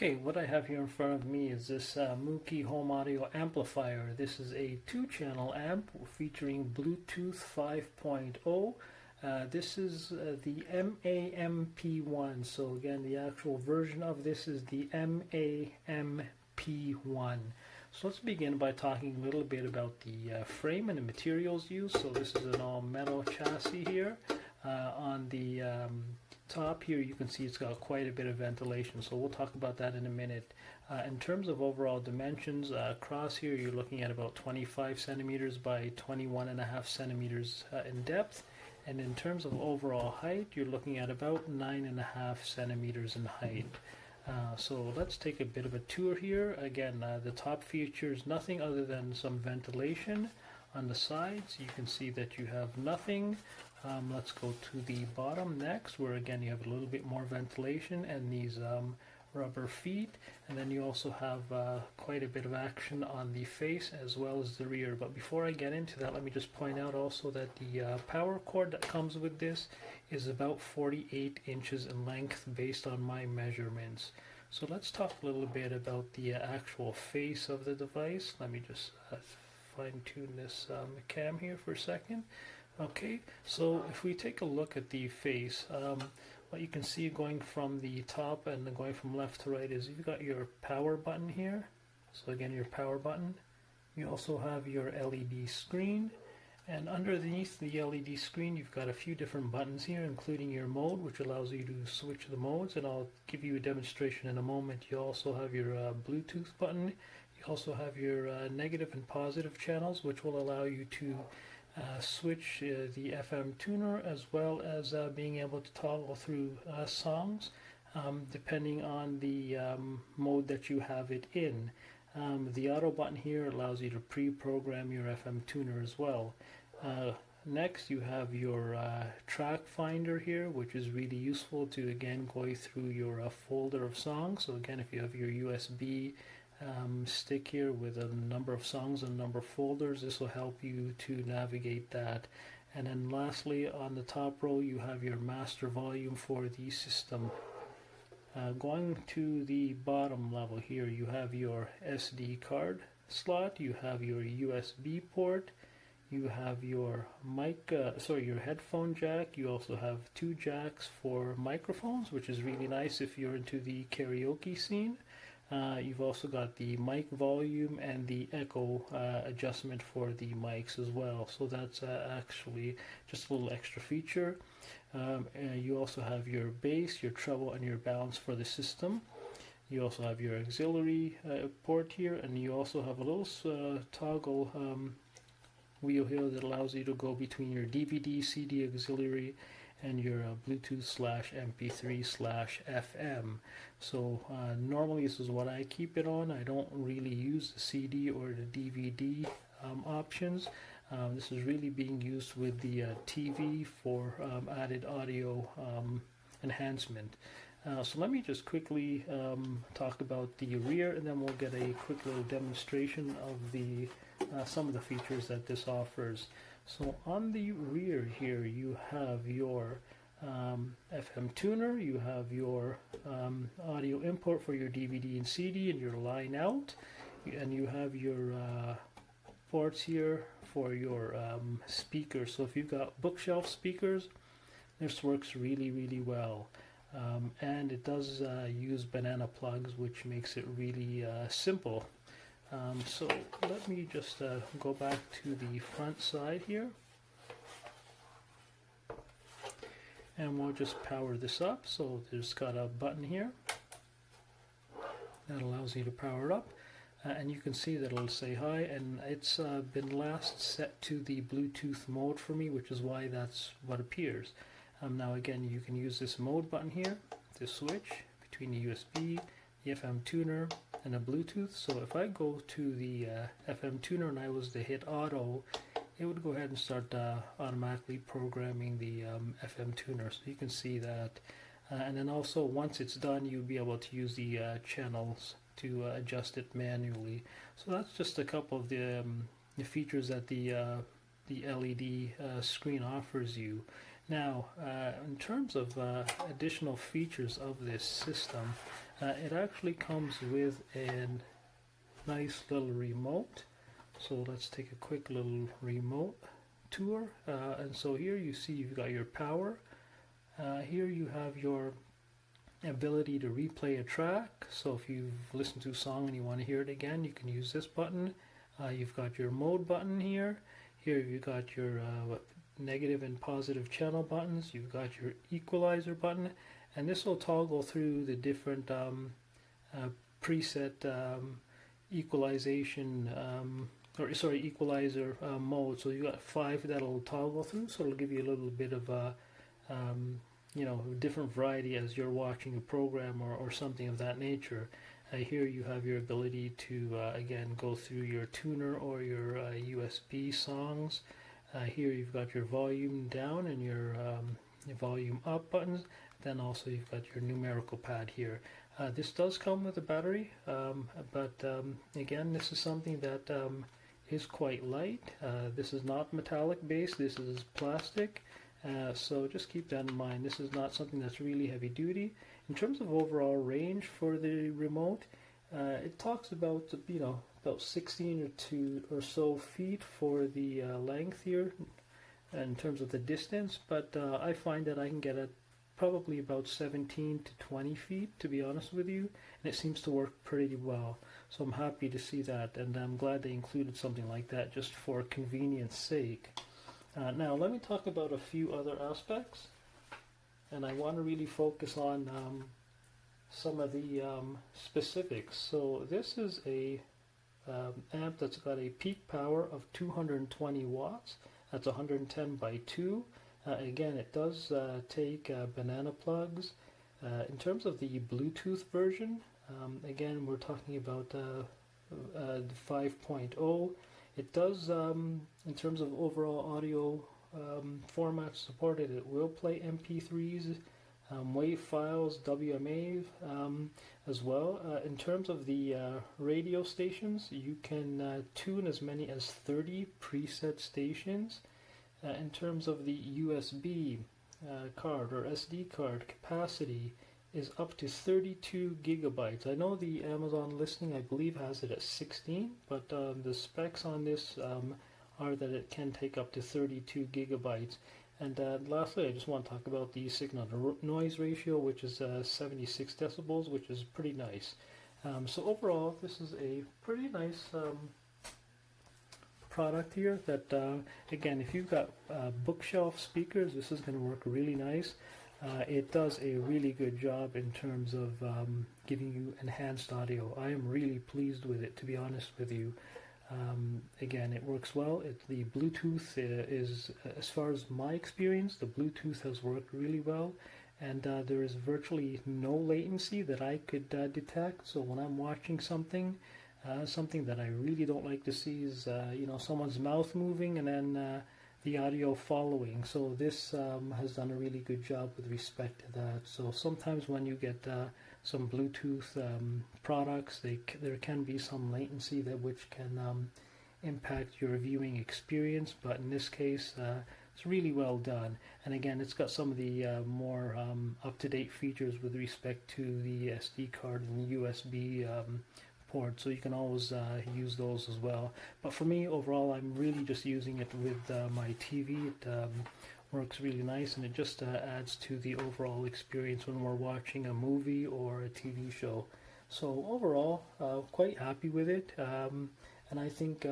Okay, what I have here in front of me is this Moukey home audio amplifier. This is a 2-channel amp featuring Bluetooth 5.0. This is the MAMP1. So again, the actual version of this is the MAMP1. So let's begin by talking a little bit about the frame and the materials used. So this is an all metal chassis here. On the top here you can see it's got quite a bit of ventilation, so we'll talk about that in a minute. In terms of overall dimensions, across here you're looking at about 25 centimeters by 21.5 centimeters in depth, and in terms of overall height you're looking at about 9.5 centimeters in height. So let's take a bit of a tour here. Again, the top features nothing other than some ventilation. On the sides you can see that you have nothing. Let's go to the bottom next, where again you have a little bit more ventilation and these rubber feet, and then you also have quite a bit of action on the face as well as the rear. But before I get into that, let me just point out also that the power cord that comes with this is about 48 inches in length based on my measurements. So let's talk a little bit about the actual face of the device. Let me just fine-tune this cam here for a second. Okay, so if we take a look at the face, what you can see going from the top and then going from left to right is you've got your power button here. So again, your power button. You also have your LED screen, and underneath the LED screen you've got a few different buttons here, including your mode, which allows you to switch the modes, and I'll give you a demonstration in a moment. You also have your Bluetooth button. You also have your negative and positive channels, which will allow you to switch the FM tuner, as well as being able to toggle through songs depending on the mode that you have it in. The auto button here allows you to pre-program your FM tuner as well. Next you have your track finder here, which is really useful to again go through your folder of songs. So again, if you have your USB stick here with a number of songs and a number of folders, this will help you to navigate that. And then lastly, on the top row you have your master volume for the system. Going to the bottom level here, you have your SD card slot, you have your USB port, you have your your headphone jack. You also have 2 jacks for microphones, which is really nice if you're into the karaoke scene. You've also got the mic volume and the echo adjustment for the mics as well. So that's actually just a little extra feature. You also have your bass, your treble, and your balance for the system. You also have your auxiliary port here, and you also have a little toggle wheel here that allows you to go between your DVD, CD auxiliary, and your Bluetooth/MP3/FM. So normally this is what I keep it on. I don't really use the CD or the DVD options. This is really being used with the TV for added audio enhancement. So let me just quickly talk about the rear, and then we'll get a quick little demonstration of the some of the features that this offers. So on the rear here you have your FM tuner, you have your audio import for your DVD and CD and your line out, and you have your ports here for your speakers. So if you've got bookshelf speakers, this works really well. And it does use banana plugs, which makes it really simple. So let me just go back to the front side here, and we'll just power this up. So there's got a button here that allows you to power it up, and you can see that it'll say hi, and it's been last set to the Bluetooth mode for me, which is why that's what appears. Now again, you can use this mode button here to switch between the USB, the FM tuner, and the Bluetooth. So if I go to the FM tuner and I was to hit auto, it would go ahead and start automatically programming the FM tuner. So you can see that. And then also once it's done, you'll be able to use the channels to adjust it manually. So that's just a couple of the features that the LED screen offers you. Now, in terms of additional features of this system, It actually comes with a nice little remote. So let's take a quick little remote tour. And so here you see you've got your power. Here you have your ability to replay a track. So if you've listened to a song and you want to hear it again, you can use this button. You've got your mode button here. Here you've got your negative and positive channel buttons. You've got your equalizer button, and this will toggle through the different preset equalization equalizer mode. So you've got 5 that'll toggle through, so it'll give you a little bit of a different variety as you're watching a program or something of that nature. Here you have your ability to again go through your tuner or your USB songs. Here you've got your volume down and your volume up buttons. Then also you've got your numerical pad here. This does come with a battery, but again, this is something that is quite light. This is not metallic based, this is plastic. So just keep that in mind. This is not something that's really heavy duty. In terms of overall range for the remote, it talks about about 16 or so feet for the length here in terms of the distance, but I find that I can get it probably about 17 to 20 feet, to be honest with you, and it seems to work pretty well. So I'm happy to see that, and I'm glad they included something like that just for convenience sake. Now let me talk about a few other aspects, and I want to really focus on some of the specifics. So this is a amp that's got a peak power of 220 watts. That's 110 by 2. Again, it does take banana plugs. In terms of the Bluetooth version, again, we're talking about the 5.0. It does, in terms of overall audio formats supported, it will play MP3s, WAV files, WMA as well. In terms of the radio stations, you can tune as many as 30 preset stations. In terms of the USB card or SD card capacity is up to 32 gigabytes. I know the Amazon listing, I believe, has it at 16, but the specs on this are that it can take up to 32 gigabytes. And lastly, I just want to talk about the signal to noise ratio, which is 76 decibels, which is pretty nice. So overall, this is a pretty nice product here that, again, if you've got bookshelf speakers, this is going to work really nice. It does a really good job in terms of giving you enhanced audio. I am really pleased with it, to be honest with you. Again, it works well. The Bluetooth is, as far as my experience, the Bluetooth has worked really well, and there is virtually no latency that I could detect. So when I'm watching something, something that I really don't like to see is someone's mouth moving and then the audio following. So this has done a really good job with respect to that. So sometimes when you get some Bluetooth products, there can be some latency which can impact your viewing experience, but in this case it's really well done. And again, it's got some of the more up-to-date features with respect to the SD card and the USB port, so you can always use those as well. But for me, overall, I'm really just using it with my TV. It works really nice, and it just adds to the overall experience when we're watching a movie or a TV show. So overall, quite happy with it, and I think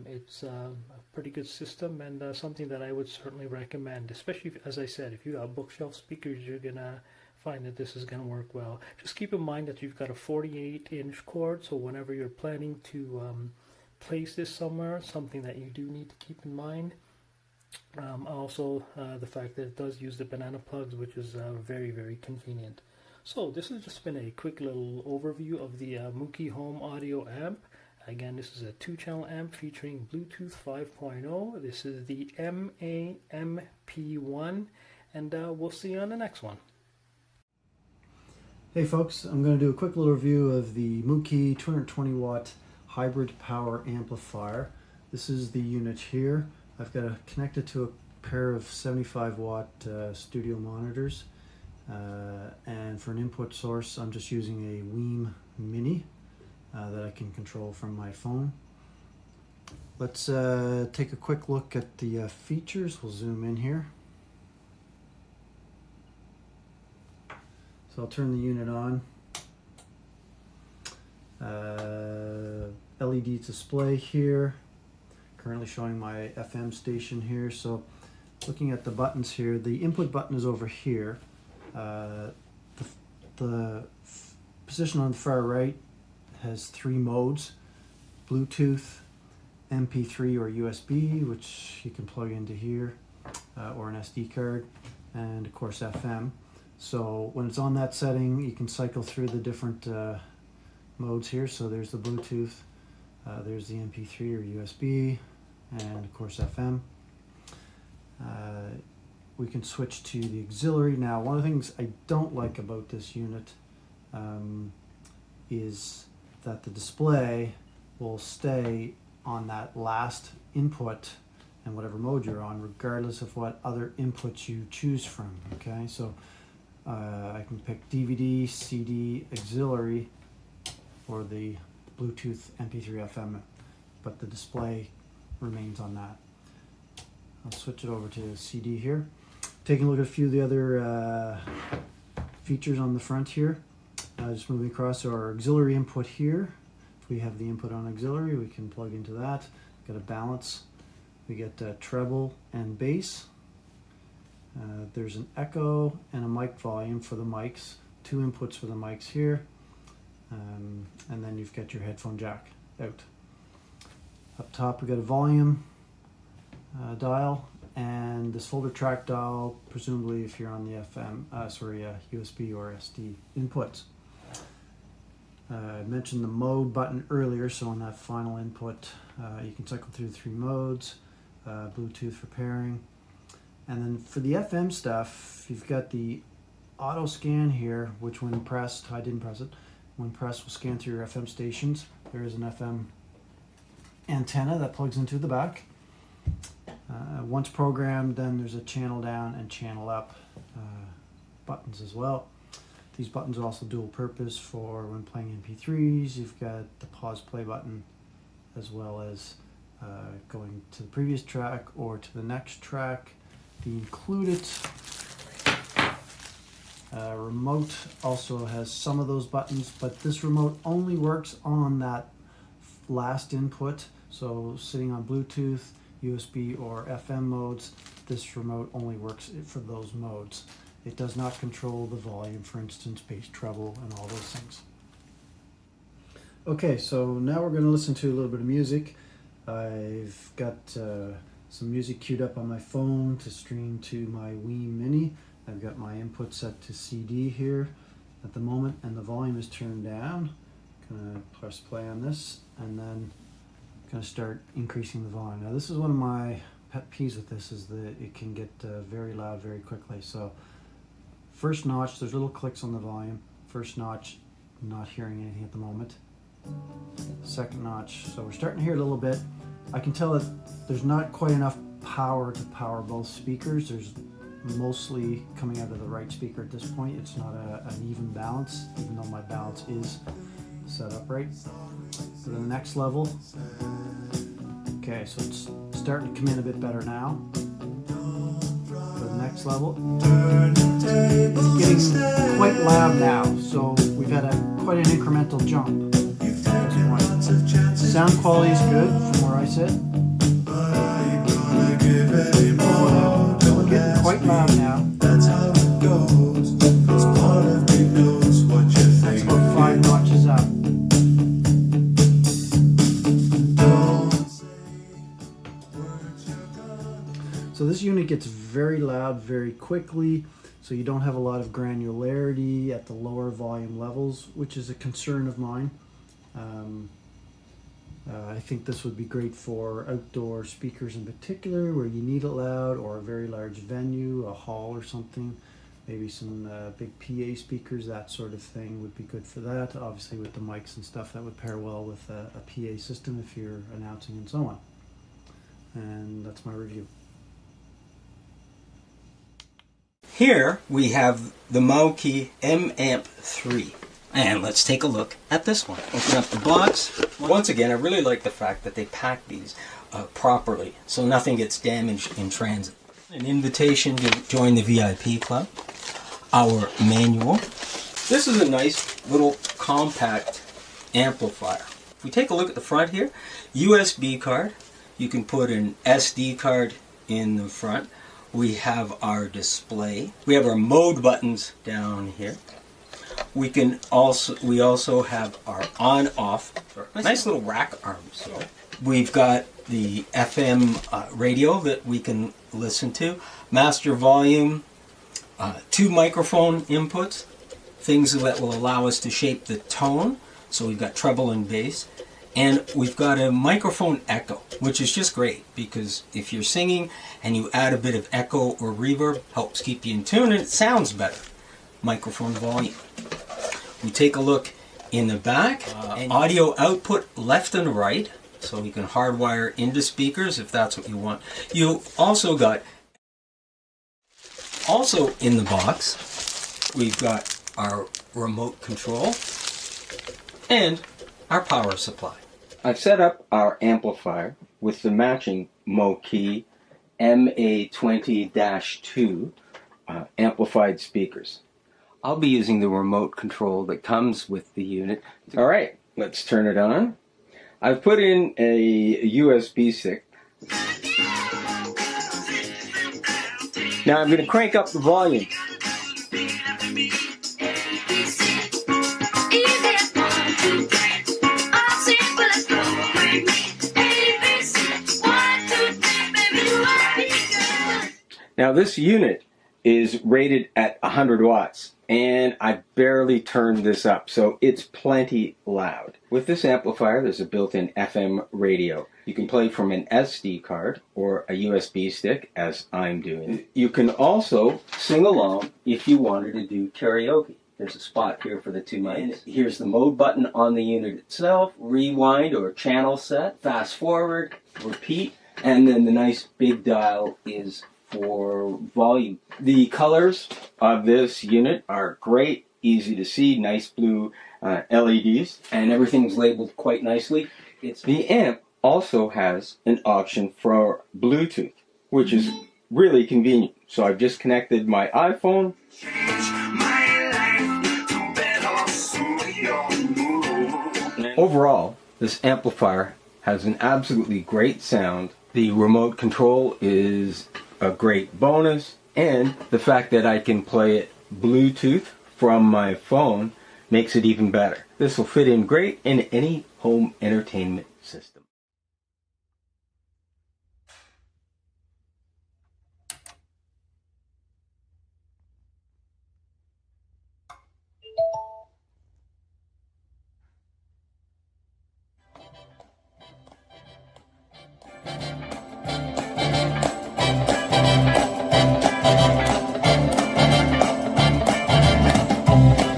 it's a pretty good system, and something that I would certainly recommend, especially as I said, if you have bookshelf speakers, you're gonna find that this is going to work well. Just keep in mind that you've got a 48-inch cord, so whenever you're planning to place this somewhere, something that you do need to keep in mind. Also, the fact that it does use the banana plugs, which is very, very convenient. So this has just been a quick little overview of the Moukey Home Audio Amp. Again, this is a 2-channel amp featuring Bluetooth 5.0. This is the MAMP1, and we'll see you on the next one. Hey folks, I'm going to do a quick little review of the Moukey 220 watt hybrid power amplifier. This is the unit here. I've got to connect it to a pair of 75 watt studio monitors. And for an input source, I'm just using a Weem Mini that I can control from my phone. Let's take a quick look at the features. We'll zoom in here. So I'll turn the unit on. LED display here. Currently showing my FM station here. So looking at the buttons here, the input button is over here. The position on the far right has 3 modes: Bluetooth, MP3 or USB, which you can plug into here, or an SD card, and of course FM. So when it's on that setting, you can cycle through the different modes here. So there's the Bluetooth, there's the MP3 or USB, and of course FM. We can switch to the auxiliary. Now, one of the things I don't like about this unit is that the display will stay on that last input and whatever mode you're on, regardless of what other inputs you choose from. Okay, so I can pick DVD, CD, auxiliary, or the Bluetooth, MP3, FM, but the display remains on that. I'll switch it over to CD here. Taking a look at a few of the other features on the front here. Just moving across to our auxiliary input here. If we have the input on auxiliary, we can plug into that. Got a balance. We get treble and bass. There's an echo and a mic volume for the mics. 2 inputs for the mics here. And then you've got your headphone jack out. Up top we got a volume dial and this folder track dial, presumably if you're on the USB or SD inputs. I mentioned the mode button earlier, so on that final input you can cycle through the 3 modes, Bluetooth for pairing. And then for the FM stuff, you've got the auto scan here, which when pressed, I didn't press it, when pressed will scan through your FM stations. There is an FM antenna that plugs into the back. Once programmed, then there's a channel down and channel up buttons as well. These buttons are also dual purpose for when playing MP3s. You've got the pause play button as well as going to the previous track or to the next track. The included remote also has some of those buttons, but this remote only works on that last input. So sitting on Bluetooth, USB or FM modes, this remote only works for those modes. It does not control the volume, for instance, bass, treble, and all those things. Okay, so now we're going to listen to a little bit of music. I've got some music queued up on my phone to stream to my Weem Mini. I've got my input set to CD here at the moment, and the volume is turned down. I'm going to press play on this, and then going to start increasing the volume. Now this is one of my pet peeves with this, is that it can get very loud very quickly. So first notch, there's little clicks on the volume. First notch, not hearing anything at the moment. Second notch, so we're starting to hear a little bit. I can tell that there's not quite enough power to power both speakers. There's mostly coming out of the right speaker at this point. It's not an even balance, even though my balance is set up right. To the next level. Okay, so it's starting to come in a bit better now. To the next level. It's getting quite loud now, so we've had quite an incremental jump at this point. Sound quality is good from where I sit. We're getting quite loud now. That's how it goes. Part of me knows what you think. That's about 5 notches up. So this unit gets very loud very quickly, so you don't have a lot of granularity at the lower volume levels, which is a concern of mine. I think this would be great for outdoor speakers in particular, where you need it loud, or a very large venue, a hall or something. Maybe some big PA speakers, that sort of thing would be good for that. Obviously with the mics and stuff, that would pair well with a PA system if you're announcing and so on. And that's my review. Here we have the Moukey M-Amp 3. And let's take a look at this one. Open up the box. Once again, I really like the fact that they pack these properly so nothing gets damaged in transit. An invitation to join the VIP club. Our manual. This is a nice little compact amplifier. If we take a look at the front here, USB card. You can put an SD card in the front. We have our display. We have our mode buttons down here. We also have our on-off. Nice little rack arms. We've got the FM radio that we can listen to. Master volume. 2 microphone inputs. Things that will allow us to shape the tone. So we've got treble and bass. And we've got a microphone echo, which is just great because if you're singing and you add a bit of echo or reverb, helps keep you in tune and it sounds better. Microphone volume. We take a look in the back. Audio output left and right, so you can hardwire into speakers if that's what you want. You also got, also in the box, we've got our remote control and our power supply. I've set up our amplifier with the matching Moukey MA20-2 amplified speakers. I'll be using the remote control that comes with the unit. Alright, let's turn it on. I've put in a USB stick. Now I'm going to crank up the volume. Now this unit is rated at 100 watts and I barely turned this up, so it's plenty loud. With this amplifier there's a built-in FM radio. You can play from an SD card or a USB stick as I'm doing. You can also sing along if you wanted to do karaoke. There's a spot here for the 2 mics. Here's the mode button on the unit itself, rewind or channel set, fast forward, repeat, and then the nice big dial is for volume. The colors of this unit are great, easy to see, nice blue LEDs, and everything's labeled quite nicely. The amp also has an option for Bluetooth, which is really convenient. So I've just connected my iPhone. Overall, this amplifier has an absolutely great sound. The remote control is a great bonus, and the fact that I can play it Bluetooth from my phone makes it even better. This will fit in great in any home entertainment system.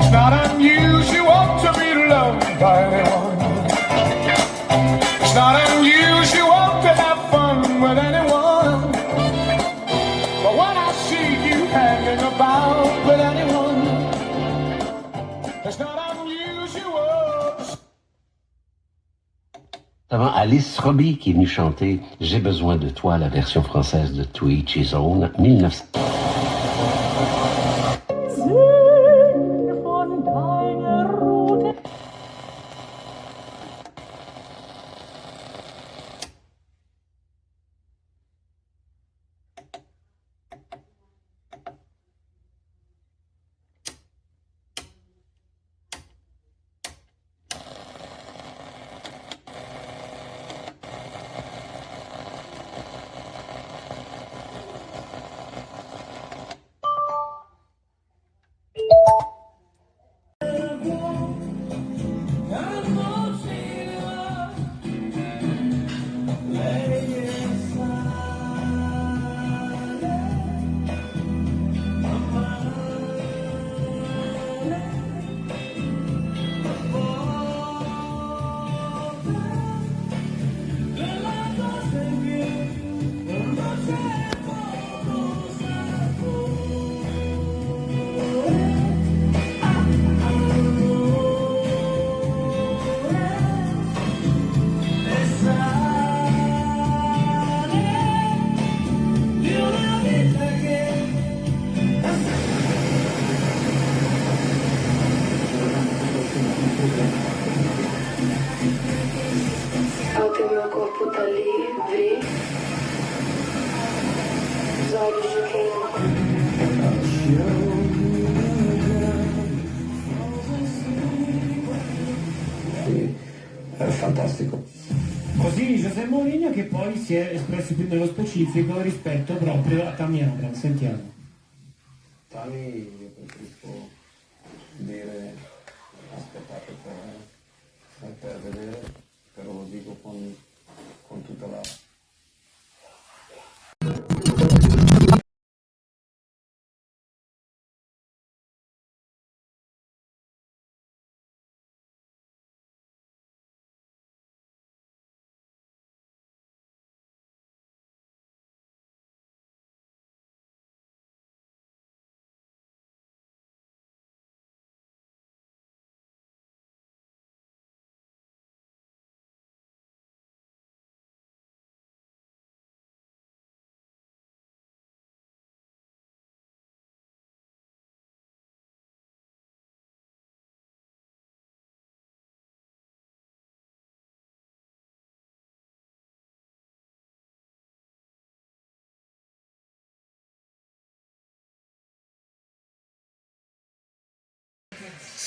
It's not unusual to be loved by anyone. It's not unusual to have fun with anyone. But when I see you hanging about with anyone, it's not unusual. Avant Alice Robbie qui est venue chanter J'ai besoin de toi, la version française de To Each His Own, 1900. corpo tá livre, os olhos de quem È fantastico. Così José Mourinho che poi si è espresso più nello specifico rispetto proprio a Tammy Abraham. Sentiamo. Tani io preferisco dire aspettate per vedere, però lo dico con tutta la...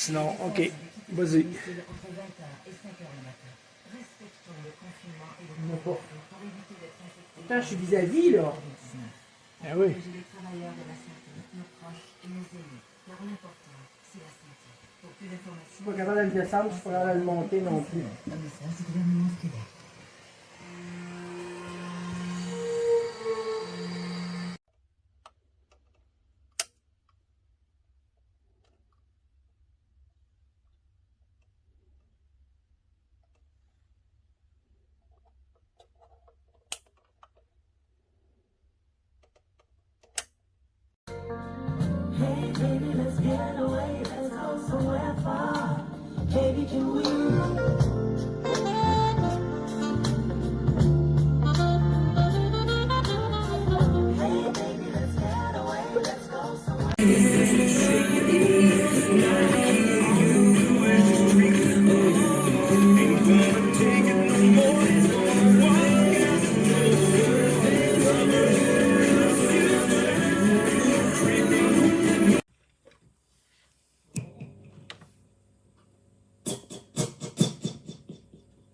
Non, ok, vas-y. Putain, je suis vis-à-vis là. Ah oui. Je suis pas capable de le descendre, je suis pas capable de le monter non plus.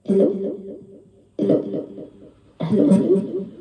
Hello? Hello? Hello? Hello?